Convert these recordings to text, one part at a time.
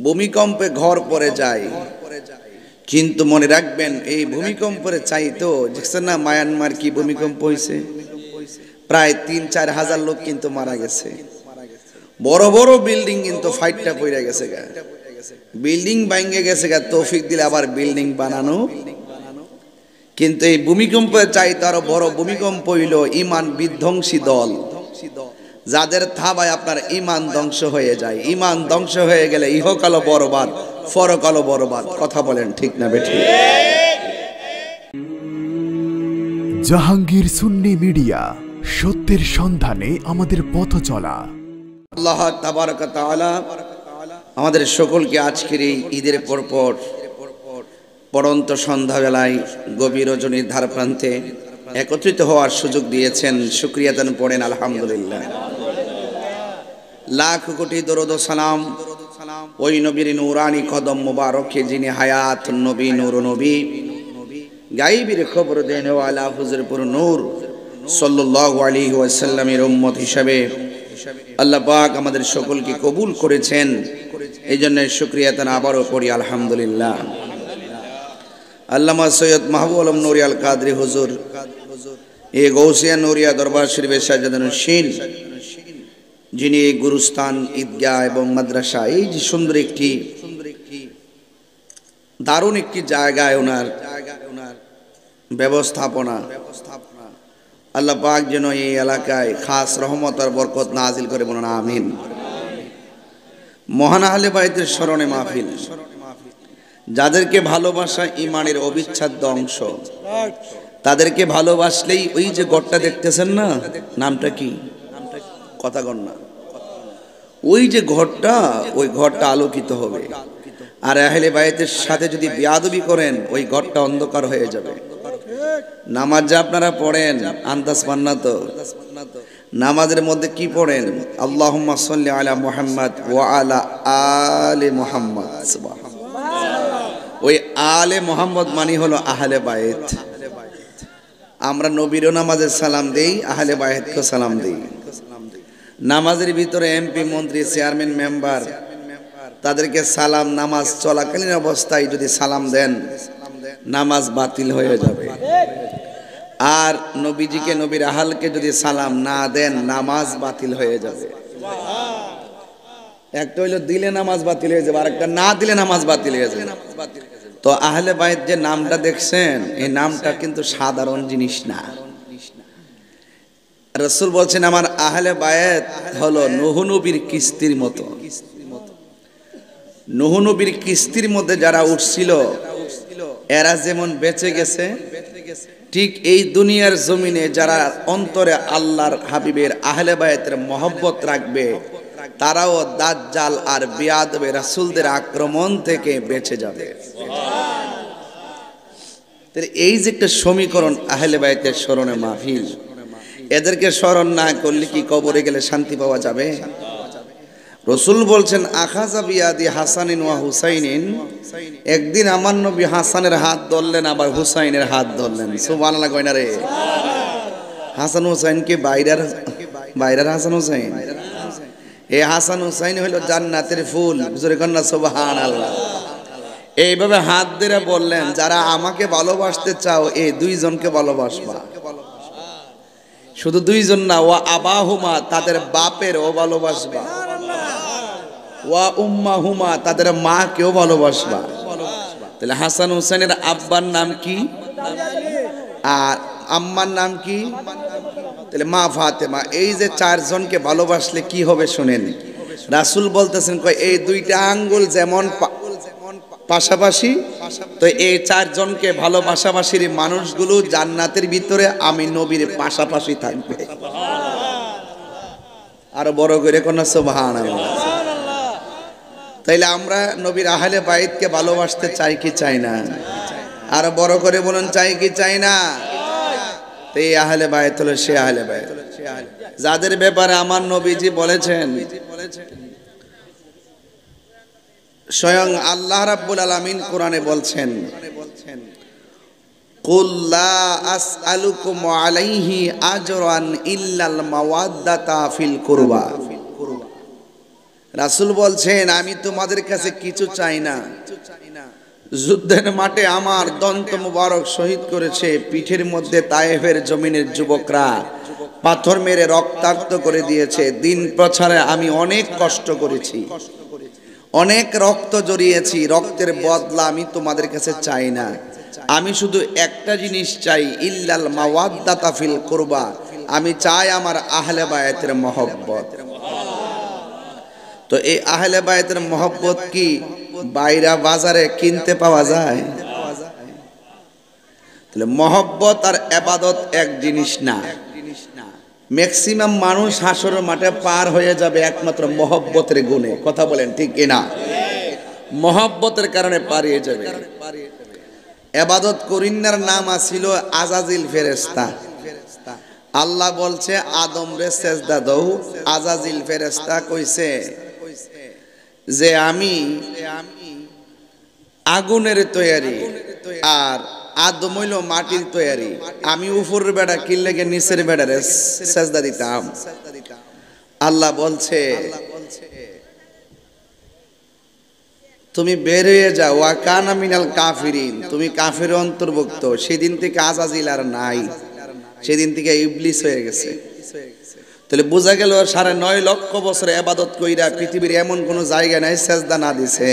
ভূমিকম্পে ঘর পড়ে যায়, কিন্তু মনে রাখবেন এই ভূমিকম্পের চাইতো দেখছেন না মায়ানমার কি ভূমিকম্প হয়েছে, প্রায় ৩-৪ হাজার লোক কিন্তু মারা গেছে। বড় বড় বিল্ডিং কিন্তু ফাইটটা পড়ে গেছে গা, বিল্ডিং ভাঙে গেছে গা, তৌফিক দিলে আবার বিল্ডিং বানানো। কিন্তু এই ভূমিকম্পের চাইতে আরো বড় ভূমিকম্প হইল ইমান বিধ্বংসী দল, যাদের থাবায় আপনার ইমান ধ্বংস হয়ে যায়। ইমান ধ্বংস হয়ে গেলে ইহকালও বরবাদ, পরকালও বরবাদ। কথা বলেন ঠিক না বেঠিক? জাহাঙ্গীর সুন্নি মিডিয়া, সত্যের সন্ধানে আমাদের পথ চলা। আল্লাহ তাবারক ওয়া তাআলা আমাদের সকলকে আজকের এই ঈদের পরপর পড়ন্ত সন্ধ্যাবেলায় গভীর রজনীর ধার প্রান্তে একত্রিত হওয়ার সুযোগ দিয়েছেন। শুকরিয়া দান পড়েন আলহামদুলিল্লাহ। লাখ কোটি দরুদ ও সালাম ওই নবীর নূরানি কদম মুবারকে যিনি হায়াত নবী, নূর নবী, গায়বীর খবর দেন ওয়ালা হুজুরপুর নূর সাল্লাল্লাহু আলাইহি ওয়াসাল্লামের উম্মত হিসাবে আল্লাহ পাক আমাদের সকলকে কবুল করেছেন। এই জন্য শুকরিয়া তান আবারও করি আলহামদুলিল্লাহ। আল্লামা সৈয়দ মাহবুব আলম নুরি আল কাদরি হুজুর এই গৌসিয়া নুরিয়া দরবার শরীফের সাজাদানুশীল, যিনি গুরুস্থান, ঈদগাহ এবং মাদ্রাসা, এই যে সুন্দর একটি দারুণ একটি জায়গায় ওনার ব্যবস্থাপনা, আল্লাহ পাক যেন এই এলাকায় খাস রহমত আর বরকত নাজিল করে বলুন আমিন। মহান আহলে বাইতের স্মরণে মাহফিল, যাদেরকে ভালোবাসা ইমানের অবিচ্ছেদ্য অংশ, তাদেরকে ভালোবাসলেই ওই যে ঘরটা দেখতেছেন না, নামটা কি? কথা কন না। ওই যে ঘরটা, ওই ঘরটা আলোকিত হবে। আর আহলে বাইতের সাথে যদি বেয়াদবি করেন, ওই ঘরটা অন্ধকার হয়ে যাবে। নামাজ যা আপনারা পড়েন আন্দাজ পান না তো? নামাজের মধ্যে কি পড়েন? আল্লাহুম্মা সাল্লি আলা মুহাম্মদ ওয়া আলা আলি মুহাম্মদ। ওই আলে মুহাম্মদ মানে হলো আহলে বাইত। আমরা নবীরও নামাজের সালাম দেই, আহলে বাইতকে সালাম দেই। নামাজের ভিতরে এমপি, মন্ত্রী, চেয়ারম্যান, মেম্বার, তাদেরকে সালাম নামাজ চলাকালীন অবস্থায় যদি সালাম দেন, নামাজ বাতিল হয়ে যাবে। আর নবীজিকে, নবীর আহলকে যদি সালাম না দেন, নামাজ বাতিল হয়ে যাবে। একটা হইলো দিলে নামাজ বাতিল হয়ে যাবে, আর একটা না দিলে নামাজ বাতিল হয়ে যাবে। তো আহলে বাইত যে নামটা দেখছেন, এই নামটা কিন্তু সাধারণ জিনিস না। রাসূল বলছেন আমার আহলে বায়াত হলো নূহ নবীর কিস্তির মতো। নূহ নবীর কিস্তির মধ্যে যারা উঠছিল, এরা যেমন বেঁচে গেছে, ঠিক এই দুনিয়ার জমিনে যারা অন্তরে আল্লাহর হাবিবের আহলে বায়াতের মহব্বত রাখবে, তারাও দাজ্জাল আর বেয়াদবে রাসূলদের আক্রমণ থেকে বেঁচে যাবে। এই যে একটা সমীকরণ আহলে বায়াতের স্মরণে মাহফিল, এদেরকে স্মরণ না করলে কি কবরে গেলে শান্তি পাওয়া যাবে? রাসূল বলছেন আখাযা বিয়াদি হাসানিন ওয়া হুসাইনিন, একদিন আমার নবী হাসানের হাত ধরলেন, আবার হুসাইনের হাত ধরলেন। সুবহানাল্লাহ কয় না রে? হাসান হুসাইন কি বাইরের হাসান হুসাইন? এই হাসান হুসাইন হলো জান্নাতের ফুল। জোরে কন্না সুবহানাল্লাহ। এইভাবে হাত ধরে বললেন, যারা আমাকে ভালোবাসতে চাও এই দুইজনকে ভালোবাসবা। শুধু দুইজন না, ওয়া আবাহুমা, তাদের বাপেরও ভালোবাসবা, ওয়া উম্মাহুমা, তাদের মাকেও ভালোবাসবা। তাহলে হাসান হুসাইনের আব্বার নাম কি আর আম্মার নাম কি? তাহলে মা ফাতেমা। এই যে চারজনকে ভালোবাসলে কি হবে শুনেন। রাসূল বলতেছেন কয় এই দুইটা আঙ্গুল যেমন পাশাপাশি, তো এই চারজনকে ভালোবাসাবাসীর মানুষগুলো জান্নাতের ভিতরে আমি নবীর পাশাপাশি থাকবে। আরো বড় করে কোন সুবহানাল্লাহ। তাইলে আমরা নবীর আহলে বাইতকে ভালোবাসতে চাই কি চাই না? আরো বড় করে বলুন, চাই কি চাই না? তো এই আহলে বাইত হলো সে আহলে বাইত যাদের ব্যাপারে আমার নবীজি বলেছেন, স্বয়ং আল্লাহ রাব্বুল আলামিন কোরআনে বলছেন, কুল লা আসআলুকুম আলাইহি আজরান ইল্লাল মাওয়াদ্দাতা ফিল কুরবা। রাসূল বলছেন আমি তোমাদের কাছে কিছু চাই না, যুদ্ধের মাঠে আমার দন্ত মুবারক শহীদ করেছে, পিঠের মধ্যে তায়েফের জমিনের যুবকরা পাথর মেরে রক্তাক্ত করে দিয়েছে, দিন প্রচারে আমি অনেক কষ্ট করেছি, অনেক রক্ত জড়িয়েছি, রক্তের বদলা আমি তোমাদের কাছে চাই না, আমি শুধু একটা জিনিস চাই, ইল্লাল মাওয়াদ্দাতা ফিল কুরবা, আমি চাই আমার আহলে বায়াতের মহব্বত। তো এই আহলে বায়াতের মহব্বত কি বাইরা বাজারে কিনতে পাওয়া যায়? তাহলে মহব্বত আর ইবাদত এক জিনিস না। ম্যাক্সিমাম মানুষ হাসরের মাঠে পার হয়ে যাবে একমাত্র মহব্বতের গুণে। কথা বলেন ঠিক কিনা? মহব্বতের কারণে পারিয়ে যাবে। ইবাদত করিন্নার নাম ছিল আজাজিল ফেরেশতা। আল্লাহ বলছে আদম রে সেজদা দাও, আজাজিল ফেরেশতা কইছে যে আমি আগুনের তৈরি আর আদম হইল মাটির তৈরি, আমি উপরের বেড়া কিল্লেকে নিচের বেড়ারে সেজদা দিতাম। আল্লাহ বলছে তুমি বের হয়ে যাও, ওয়া কানা মিনাল কাফিরিন, তুমি কাফের অন্তর্ভুক্ত। সেদিন থেকে আজাজিল আর নাই, সেদিন থেকে ইবলিস হয়ে গেছে। তাহলে বোঝা গেল 9.5 লক্ষ বছর ইবাদত কইরা পৃথিবীর এমন কোন জায়গা নাই সেজদা না দিছে।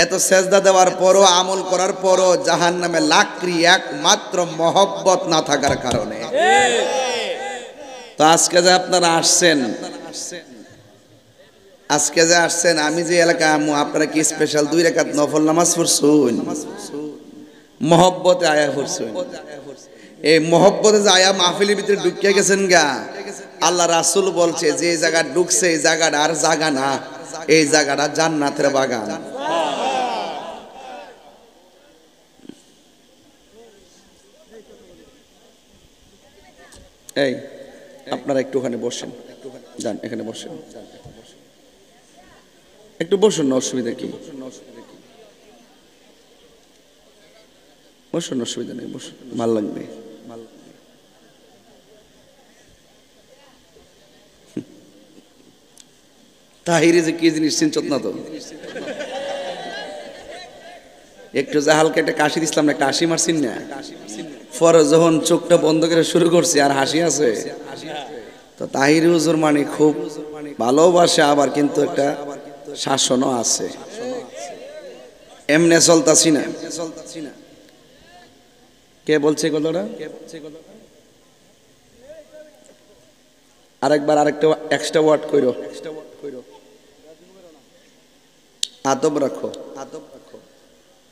এত সেজদা দেওয়ার পরও, আমল করার পরও জাহান্নামে লাকড়ি একমাত্র মহব্বত না থাকার কারণে। তো আজকে যে আপনারা আসছেন, আজকে যে আসছেন, আমি যে এলাকায় আপনারা কি স্পেশাল 2 রাকাত নফল নামাজ পড়ছুন? মহব্বতে আয়া পড়ছুন। এই মহব্বতে যে আয়া মাহফিলের ভিতরে ঢুকিয়ে গেছেন গা, আল্লাহ রাসূল বলছে যে জায়গা ঢুকছে এই জায়গাটা আর জায়গা না, এই জায়গাটা জান্নাতের বাগান। এই আপনারা একটু ওখানে বসেন, যান এখানে বসেন, একটু বসুন না, অসুবিধা কি? বসুন, অসুবিধা নেই, বসুন, ভাল লাগবে। তাহিরে যে কি জিনিস চিনছত না তো? একটু যে হালকা একটা কাশি দিছিলাম না, একটা হাসি মারছিন না, পরে যখন চোখটা বন্ধ করে শুরু করছি আর হাসি আছে। তো তাহির হুজুর মানে খুব ভালোবাসে, আবার কিন্তু একটা শাসনও আছে, এমনে চলতাছি না। কে বলছে কথাটা? আরেকবার আরেকটা এক্সট্রা ওয়ার্ড কইরো, আদব রাখো।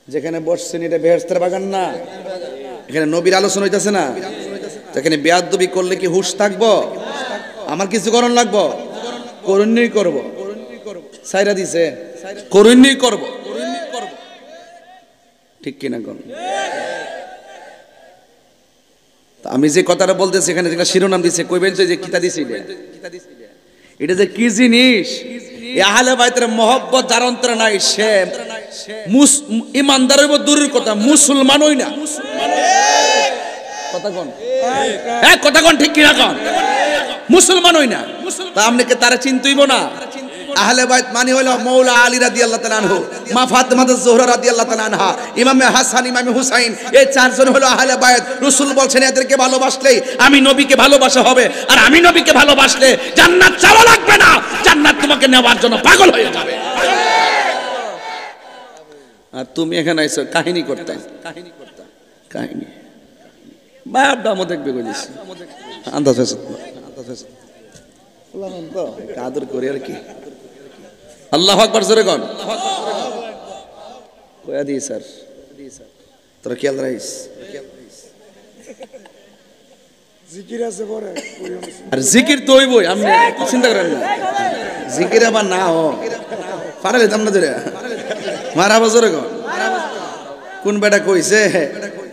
যেখানে বসছেন এটা বেহেশতের বাগান না, এখানে নবীর আলোচনা হইতাছে না। এখানে বেয়াদবি করলে কি হুঁশ থাকবো? আমার কিছু করণ লাগবো? করুণই করব, সাইরা দিছে করুণই করব, ঠিক কিনা কোন? আমি যে কথাটা বলতেছি এখানে যেটা শিরোনাম দিছে, কইবেন যে কিতা দিছি, এটা যে কি জিনিস? আহলে বাইতের মহব্বত যার অন্তরে নাই, সে ইমানদার হইব দূরের কথা, মুসলমান হই না। কথা কোন? কথা কোন ঠিক কিনা কোন? মুসলমান হই না, তা আপনাকে তারা চিনতেইব না। আহলে বাইত মানে হলো মৌলা আলী রাদিয়াল্লাহু তাআলা আনহু, মা ফাতেমা জোহরা রাদিয়াল্লাহু তাআলা আনহা, ইমামে হাসান, ইমামে হুসাইন, এই 4 জন হলো আহলে বাইত। রাসূল বলছেন এদেরকে ভালোবাসলেই আমি নবীকে ভালোবাসা হবে, আর আমি নবীকে ভালোবাসলে জান্নাত চাওয়া লাগবে না, জান্নাত তোমাকে নেওয়ার জন্য পাগল হয়ে যাবে। আর তুমি এখানে আইছো কাহিনী করতে, কাহিনী বাপ দামও দেখবে কইছিস, আন্দাজ আছে, আদর করি আর কি। আল্লাহু আকবার, জোরে কোন? কয়া দি স্যার, তোরা খেয়াল রাখিস। জিকির আছে পরে, আর জিকির তো হইবই, আপনি চিন্তা করেন না। জিকির আবার না হ পারে দাম না ধরে মারা বাজরে কোন? কোন বেটা কইছে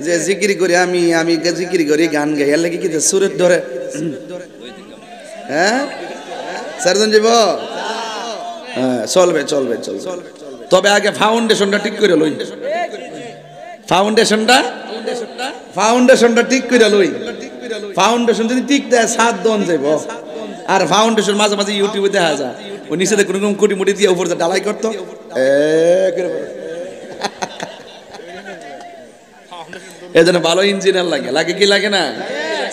যে জিকির করি, আমি আমি জিকির করি, গান গাই, এর লাগি কি সুরের ধরে? হ্যাঁ চারজন যাব? হ্যাঁ চলবে চলবে চলবে, তবে আগে ফাউন্ডেশনটা ঠিক করে লই, ফাউন্ডেশনটা ঠিক করে লই। ফাউন্ডেশন যদি ঠিক দেয় 7 দন যাব, আর ফাউন্ডেশন মাঝে মাঝে ইউটিউবে দেখা যায় ও নিচেতে কোনো রকম কুটি মুটি দিয়ে উপরে ডালাই করতো এই জন্য ভালো ইঞ্জিনিয়ার লাগে, লাগে কি লাগে না?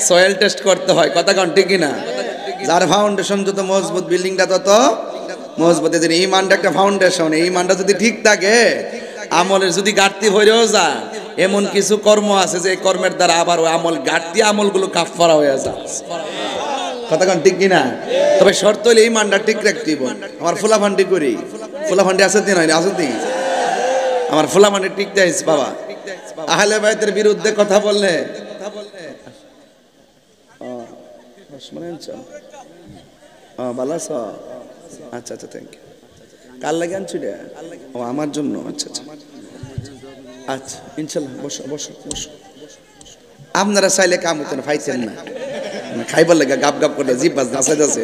সয়েল টেস্ট করতে হয়, কথা কন ঠিক কিনা? যার ফাউন্ডেশন যত মজবুত, বিল্ডিংটা তত মজবুত। এদের ইমানটা একটা ফাউন্ডেশন, এই ইমানটা যদি ঠিক থাকে, আমলের যদি ঘাটতি হয়েও যায়, এমন কিছু কর্ম আছে যে কর্মের দ্বারা আবার ওই আমল ঘাটতি আমলগুলো কাফারা হয়ে যায়, কথা কন ঠিক কিনা? তবে শর্ত হলে ইমানটা ঠিক রাখতে হবে। আমার ফুলাফান্ডি করি, ফুলাফান্ডি আছে দিন আছে দিন, আমার ফুলাফান্ডি ঠিক দেয় বাবা। আহলে বাইতের বিরুদ্ধে কথা বললে ভালো আছো? আচ্ছা আচ্ছা, থ্যাংক ইউ। কার লাগে আনছি রে? ও আমার জন্য, আচ্ছা আচ্ছা আচ্ছা, ইনশাল্লাহ বসো বসো বসো। আপনারা চাইলে কাম হতেন, ফাইছেন না, খাইবার লাগে গাপ গাপ করে জিভ বাজ নাচাই যাচ্ছে,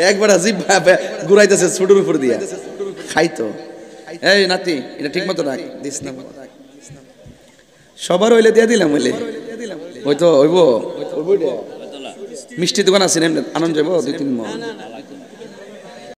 একবার জিভ ঘুরাইতেছে ছুটুর উপর দিয়া খাইতো। এই নাতি, এটা ঠিক মতো রাখ, দিস না সবার হইলে দিয়ে দিলাম, হইলে হয়তো হইব। মিষ্টি দোকান আছে আনন্দ যাবো 2-3 মন।